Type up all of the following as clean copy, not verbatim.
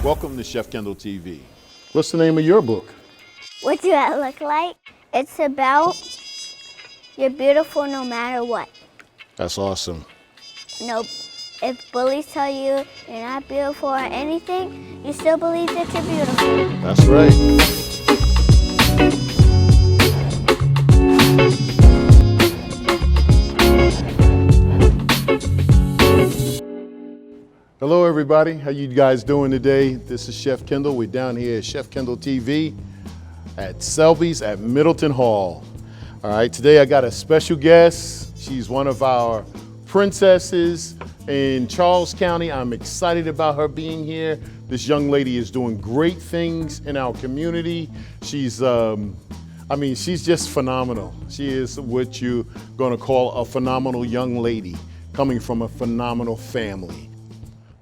Welcome to Chef Kendall TV. What's the name of your book? What do I look like? It's about you're beautiful no matter what. That's awesome. No, if bullies tell you you're not beautiful or anything, you still believe that you're beautiful. That's right. Hello everybody, how you guys doing today? This is Chef Kendall. We're down here at Chef Kendall TV at Selby's at Middleton Hall. All right, today I got a special guest. She's one of our princesses in Charles County. I'm excited about her being here. This young lady is doing great things in our community. She's she's just phenomenal. She is what you're gonna call a phenomenal young lady coming from a phenomenal family.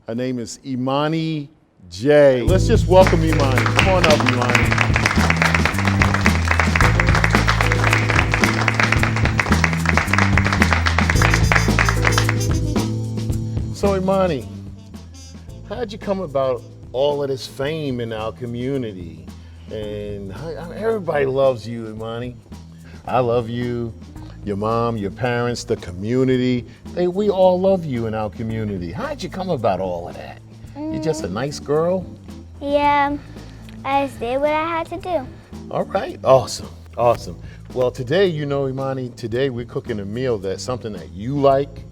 Her name is Emauni J. Let's just welcome Emauni. Come on up, Emauni. So Emauni, how'd you come about all of this fame in our community? And everybody loves you, Emauni. I love you, your mom, your parents, the community. We all love you in our community. How'd you come about all of that? You're just a nice girl? Yeah, I just did what I had to do. All right, awesome, awesome. Well, today, you know, Emauni, today we're cooking a meal that's something that you like.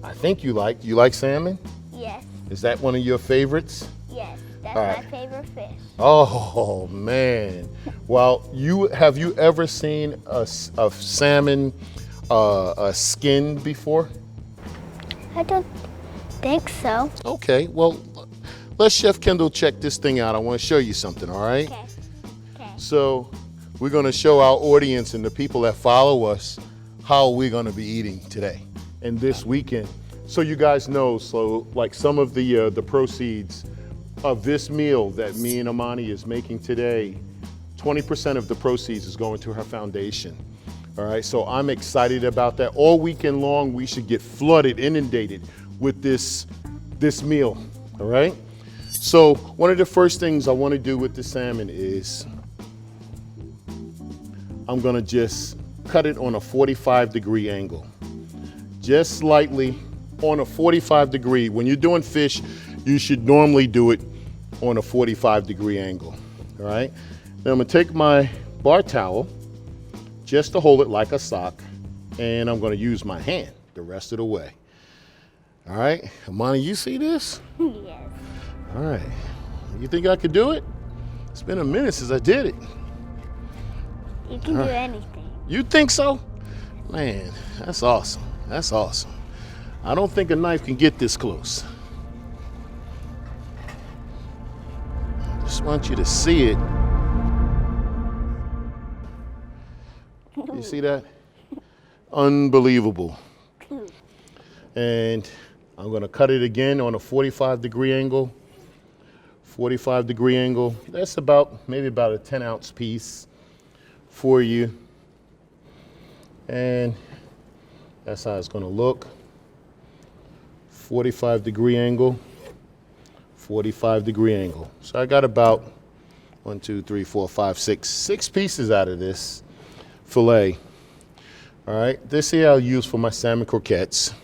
I think you like. You like salmon? Yes. Is that one of your favorites? Yes, that's All my right. favorite fish. Oh, man. Well, have you ever seen a salmon skin before? I don't think so. Okay, well, let's Chef Kendall check this thing out. I want to show you something, all right? Okay. Okay. So we're going to show our audience and the people that follow us how we're going to be eating today and this weekend. So you guys know, so like some of the proceeds of this meal that me and Emauni is making today, 20% of the proceeds is going to her foundation. All right, so I'm excited about that. All weekend long, we should get flooded, inundated with this meal, all right? So one of the first things I want to do with the salmon is I'm gonna just cut it on a 45-degree angle. Just slightly on a 45-degree. When you're doing fish, you should normally do it on a 45-degree angle, all right? Then I'm gonna take my bar towel just to hold it like a sock, and I'm gonna use my hand the rest of the way. All right, Emauni, you see this? Yes. All right, you think I could do it? It's been a minute since I did it. You can do anything. You think so? Man, that's awesome, that's awesome. I don't think a knife can get this close. Just want you to see it. You see that? Unbelievable. And I'm gonna cut it again on a 45-degree angle. 45-degree angle. That's maybe about a 10-ounce piece for you. And that's how it's gonna look. 45-degree angle. 45-degree angle. So I got about 1, 2, 3, 4, 5, 6 pieces out of this fillet. All right, this here I'll use for my salmon croquettes.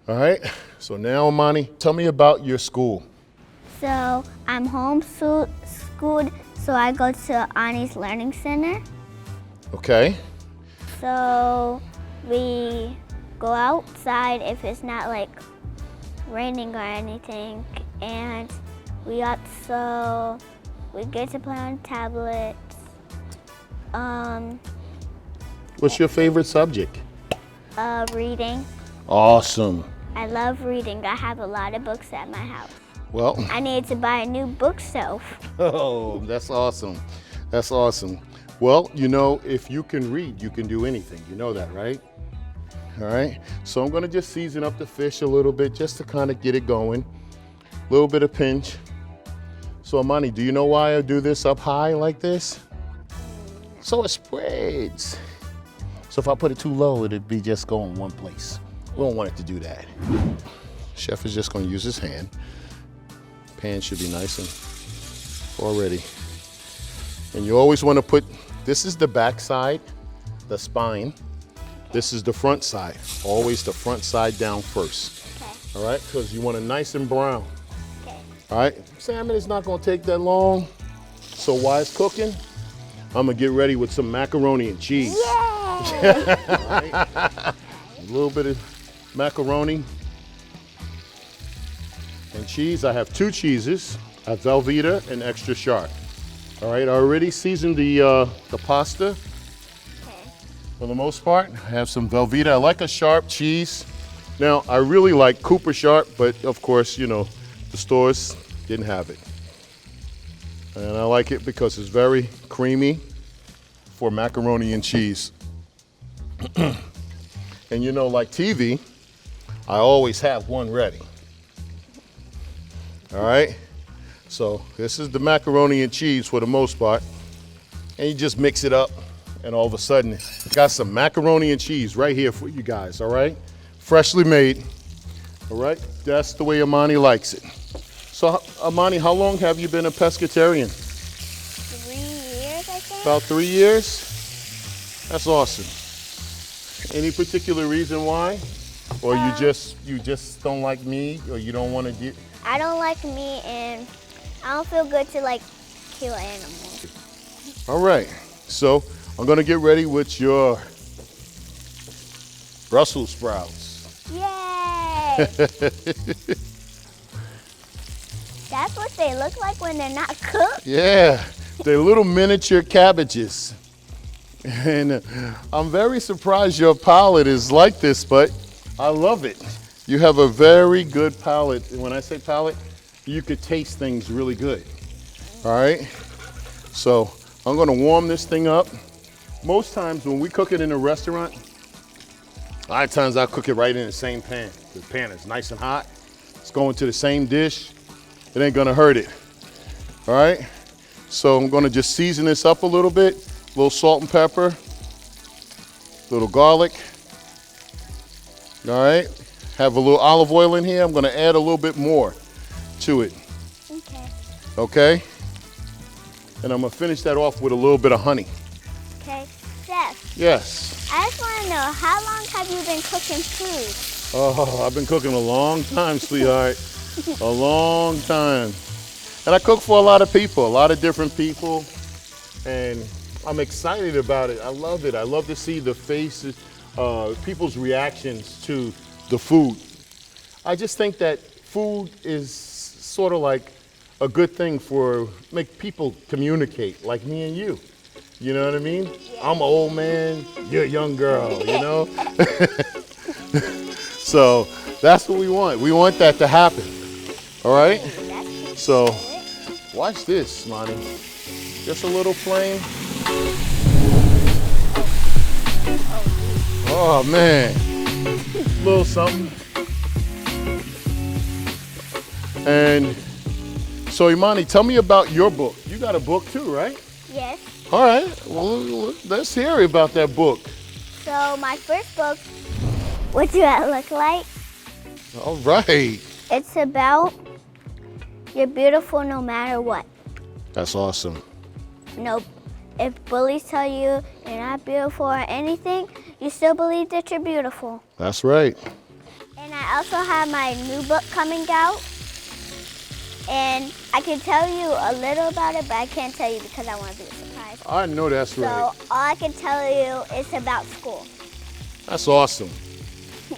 All right, so now Emauni, tell me about your school. So I'm homeschooled, so I go to Ani's Learning Center. Okay. So we go outside if it's not like raining or anything, and we get to play on tablets. What's your favorite subject? Reading. Awesome. I love reading. I have a lot of books at my house. Well. I need to buy a new bookshelf. Oh, that's awesome. That's awesome. Well, you know, if you can read, you can do anything. You know that, right? All right. So I'm gonna just season up the fish a little bit just to kind of get it going. A little bit of pinch. So Emauni, do you know why I do this up high like this? So it spreads. So if I put it too low, it'd be just going one place. We don't want it to do that. Chef is just gonna use his hand Pan should be nice and already. And you always want to put, this is the back side, the spine. This is the front side. Always the front side down first. Okay. All right, because you want it nice and brown. Okay. All right, salmon is not gonna take that long. So while it's cooking, I'm gonna get ready with some macaroni and cheese. Yay! A little bit of macaroni and cheese. I have 2 cheeses. I have Velveeta and extra sharp. All right, I already seasoned the pasta. For the most part, I have some Velveeta. I like a sharp cheese. Now, I really like Cooper sharp, but of course, you know, the stores didn't have it. And I like it because it's very creamy for macaroni and cheese. And you know, like TV, I always have one ready. All right? So this is the macaroni and cheese for the most part. And you just mix it up. And all of a sudden, you got some macaroni and cheese right here for you guys, all right? Freshly made, all right? That's the way Emauni likes it. So, Emauni, how long have you been a pescatarian? 3 years, I think. About 3 years? That's awesome. Any particular reason why? Or you just don't like meat, or you don't want to get? I don't like meat, and I don't feel good to like kill animals. All right, so I'm gonna get ready with your Brussels sprouts. Yay! That's what they look like when they're not cooked? Yeah, they're little miniature cabbages. And I'm very surprised your palate is like this, but I love it. You have a very good palate. And when I say palate, you could taste things really good. All right? So I'm gonna warm this thing up. Most times when we cook it in a restaurant, a lot of times I cook it right in the same pan. The pan is nice and hot. It's going to the same dish. It ain't gonna hurt it. All right? So I'm gonna just season this up a little bit. A little salt and pepper, a little garlic. All right? Have a little olive oil in here. I'm gonna add a little bit more to it. Okay. Okay? And I'm gonna finish that off with a little bit of honey. Okay. Chef, Yes. I just want to know, how long have you been cooking food? Oh, I've been cooking a long time, sweetheart. A long time. And I cook for a lot of people, a lot of different people. And I'm excited about it. I love it. I love to see the faces, people's reactions to the food. I just think that food is sort of like a good thing for make people communicate, like me and you. You know what I mean? I'm an old man, you're a young girl, you know? So that's what we want. We want that to happen. All right? So watch this, Emauni. Just a little flame. Oh man, a little something. And so Emauni, tell me about your book. You got a book too, right? Yes. All right, well, let's hear about that book. So my first book, what do I look like? All right. It's about you're beautiful no matter what. That's awesome. No, if bullies tell you you're not beautiful or anything, you still believe that you're beautiful. That's right. And I also have my new book coming out. And I can tell you a little about it, but I can't tell you because I want to be a surprise. I know that's right. So all I can tell you is about school. That's awesome.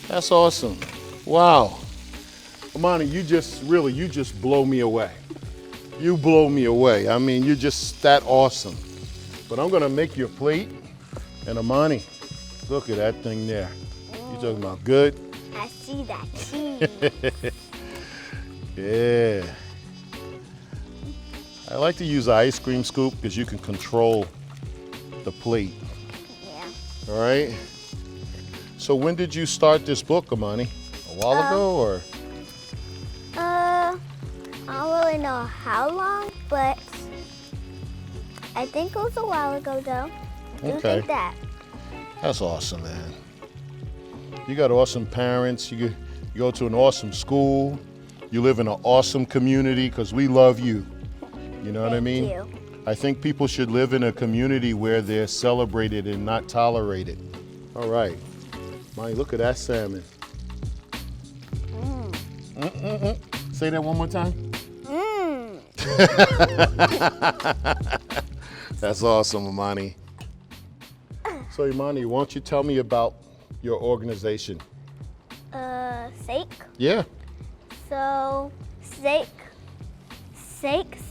That's awesome. Wow. Emauni, you just blow me away. You blow me away. I mean, you're just that awesome. But I'm gonna make you a plate. And Emauni, look at that thing there. You talking about good? I see that cheese. Yeah. I like to use an ice cream scoop because you can control the plate. Yeah. All right. So when did you start this book, Emauni? A while ago, or? I don't really know how long, but I think it was a while ago, though. Do Okay. think that. That's awesome, man. You got awesome parents. You go to an awesome school. You live in an awesome community because we love you. You know what I mean? Thank you. I think people should live in a community where they're celebrated and not tolerated. All right. Mommy, look at that salmon. Say that one more time. That's awesome, Emauni. So, Emauni, why don't you tell me about your organization? S.A.K.E. Yeah. So, S.A.K.E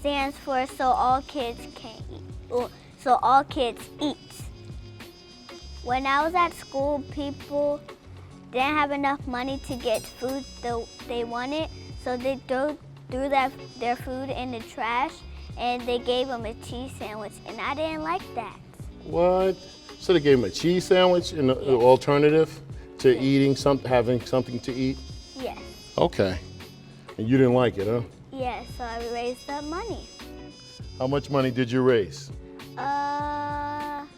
stands for so all kids can eat. Well, so all kids eat. When I was at school, people didn't have enough money to get food they wanted, so they threw their food in the trash, and they gave them a cheese sandwich, and I didn't like that. What? So they gave him a cheese sandwich and an alternative to having something to eat? Yes. Okay. And you didn't like it, huh? Yes, so I raised up money. How much money did you raise? 5,000,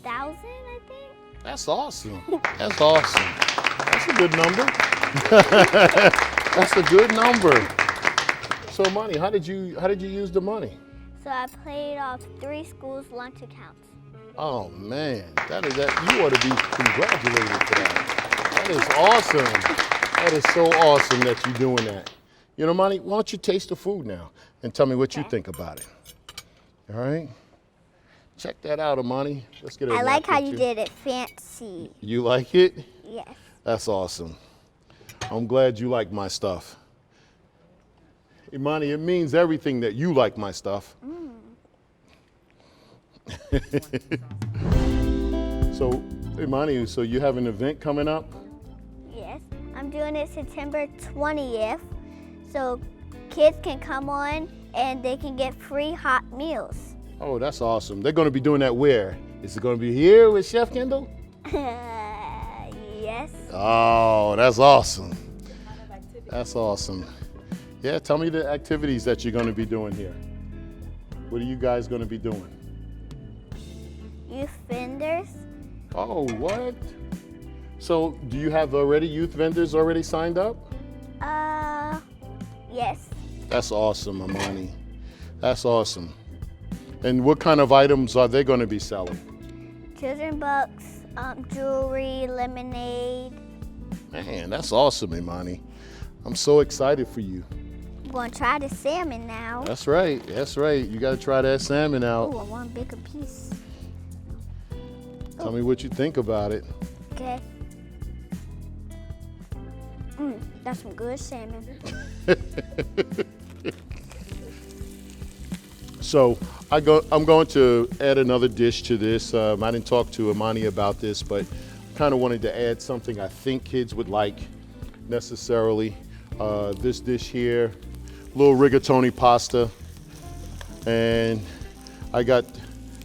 I think. That's awesome. That's awesome. That's a good number. That's a good number. So, Emauni, how did you use the money? So I paid off 3 schools' lunch accounts. Oh man, you ought to be congratulated for that. That is awesome. That is so awesome that you're doing that. You know, Emauni, why don't you taste the food now and tell me what you think about it? All right. Check that out, Emauni. Let's get it. I like how you did it fancy. You like it? Yes. That's awesome. I'm glad you like my stuff. Emauni, it means everything that you like my stuff. So, Emauni, so you have an event coming up? Yes. I'm doing it September 20th. So kids can come on and they can get free hot meals. Oh, that's awesome. They're going to be doing that where? Is it going to be here with Chef Kendall? Yes. Oh, that's awesome. That's awesome. Yeah, tell me the activities that you're going to be doing here. What are you guys going to be doing? Youth vendors. Oh, what? So do you have youth vendors already signed up? Yes. That's awesome, Emauni. That's awesome. And what kind of items are they going to be selling? Children books, jewelry, lemonade. Man, that's awesome, Emauni. I'm so excited for you. I'm going to try the salmon now. That's right. That's right. You got to try that salmon out. Oh, I want a bigger piece. Tell me what you think about it. Okay. That's some good salmon. So I'm going to add another dish to this. I didn't talk to Emauni about this, but kind of wanted to add something I think kids would like necessarily. This dish here, little rigatoni pasta, and I got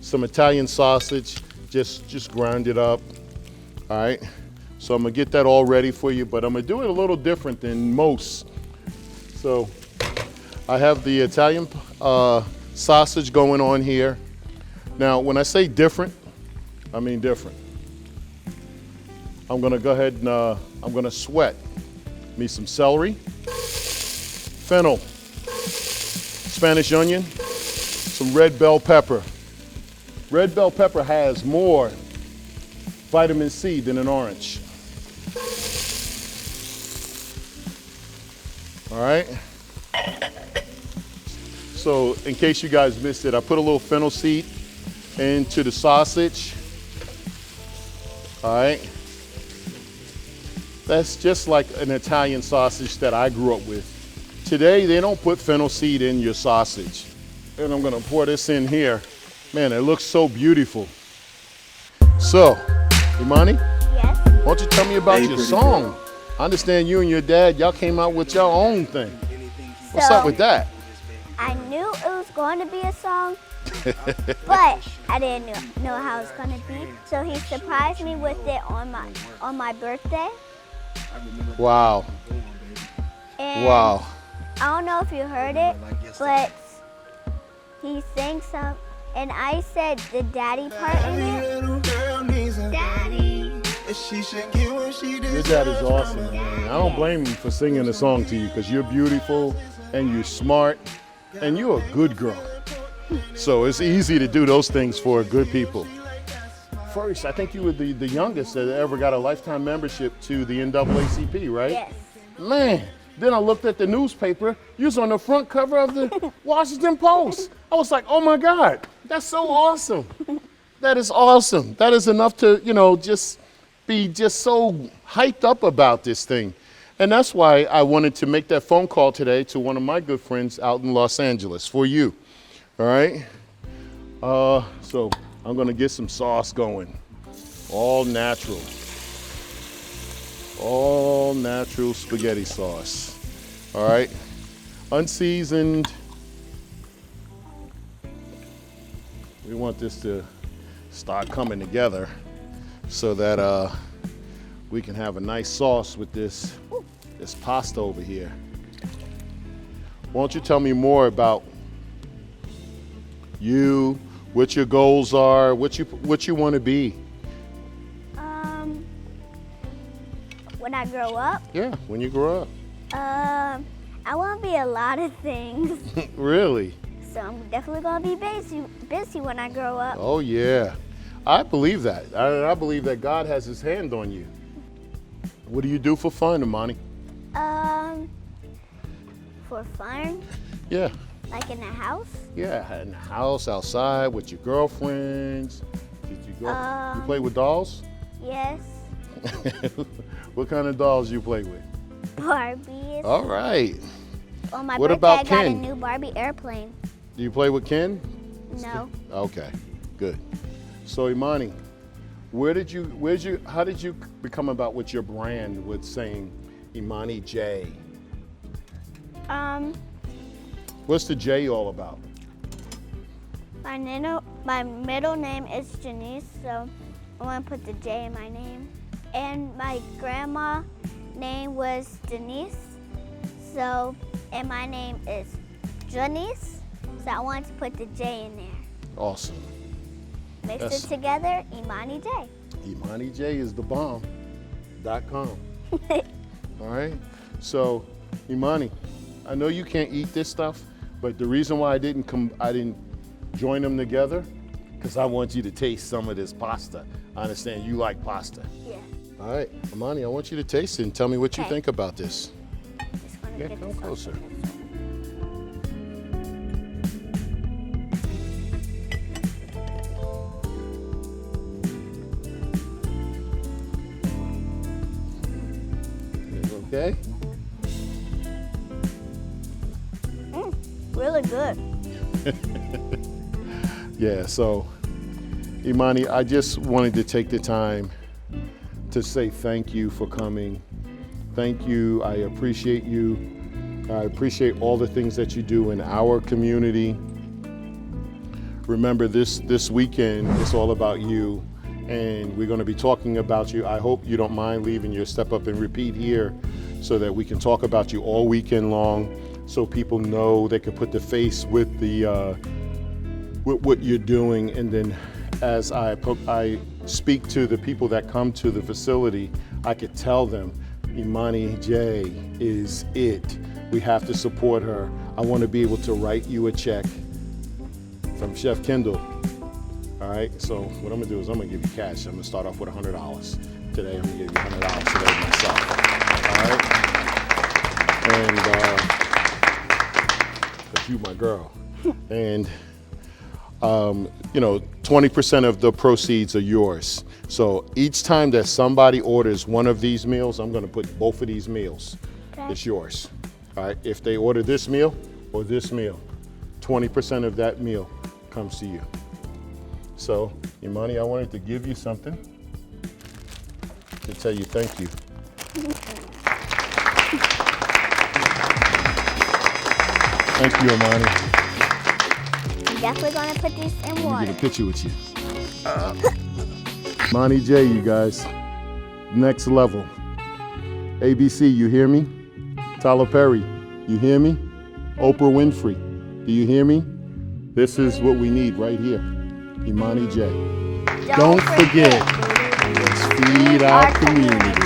some Italian sausage, just ground it up. All right. So I'm gonna get that all ready for you, but I'm gonna do it a little different than most. So I have the Italian sausage going on here. Now, when I say different, I mean different. I'm gonna go ahead and I'm gonna sweat me some celery, fennel, Spanish onion, some red bell pepper. Red bell pepper has more vitamin C than an orange. All right. So in case you guys missed it, I put a little fennel seed into the sausage. All right. That's just like an Italian sausage that I grew up with. Today, they don't put fennel seed in your sausage. And I'm gonna pour this in here. Man, it looks so beautiful. So, Emauni, Yes. why don't you tell me about your song? I understand you and your dad, y'all came out with your own thing. What's up with that? I knew it was going to be a song, but I didn't know how it was going to be. So he surprised me with it on my birthday. Wow. And Wow. I don't know if you heard it, but he sang some, and I said the daddy part in it. Daddy. She should get Your dad is awesome, man. I don't blame him for singing a song to you because you're beautiful and you're smart and you're a good girl. So it's easy to do those things for good people. First, I think you were the youngest that ever got a lifetime membership to the NAACP, right? Yes. Man, then I looked at the newspaper. You was on the front cover of the Washington Post. I was like, oh my God, that's so awesome. That is awesome. That is enough to, just be just so hyped up about this thing. And that's why I wanted to make that phone call today to one of my good friends out in Los Angeles for you. All right? So I'm gonna get some sauce going. All natural spaghetti sauce. All right? Unseasoned. We want this to start coming together so that we can have a nice sauce with this pasta over here. Why don't you tell me more about you, what your goals are, what you want to be? When I grow up? Yeah, when you grow up. I want to be a lot of things. Really? So I'm definitely going to be busy when I grow up. Oh yeah, I believe that. I believe that God has his hand on you. What do you do for fun, Emauni? For fun? Yeah. Like in the house? Yeah, in the house, outside, with your girlfriends. Did you go? You play with dolls? Yes. What kind of dolls you play with? Barbies. All right. On my What birthday, about I got a Ken? new Barbie airplane. Do you play with Ken? No. Okay, good. So Emauni, how did you become about with your brand with saying Emauni J? What's the J all about? My middle name is Janice, so I want to put the J in my name. And my grandma name was Denise, and my name is Janice, so I wanted to put the J in there. Awesome. Mix it together, Emauni J. EmauniJ is the bomb.com. All right. So, Emauni, I know you can't eat this stuff, but the reason why I didn't join them together, because I want you to taste some of this pasta. I understand you like pasta. Yeah. All right, Emauni, I want you to taste it and tell me what you think about this. Just gonna Yeah, get come this closer. off. Okay? Really good. Yeah, so Emauni, I just wanted to take the time to say thank you for coming. Thank you. I appreciate you. I appreciate all the things that you do in our community. Remember, this weekend it's all about you, and we're going to be talking about you. I hope you don't mind leaving your step up and repeat here so that we can talk about you all weekend long, so people know they can put the face with with what you're doing. And then as I speak to the people that come to the facility, I could tell them Emauni J is it. We have to support her. I want to be able to write you a check from Chef Kendall. All right, so what I'm gonna do is I'm gonna give you cash. I'm gonna start off with $100 today. I'm gonna give you $100 today myself. All right, and cause you my girl, and 20% of the proceeds are yours. So each time that somebody orders one of these meals, I'm gonna put both of these meals. Okay. It's yours. All right, if they order this meal or this meal, 20% of that meal comes to you. So, Emauni, I wanted to give you something to tell you thank you. Thank you, Emauni. I'm definitely going to put these in Let me water. get a picture with you. Emauni J, you guys. Next level. ABC, you hear me? Tyler Perry, you hear me? Oprah Winfrey, do you hear me? This is what we need right here. Emauni J. Don't forget, let's feed our community.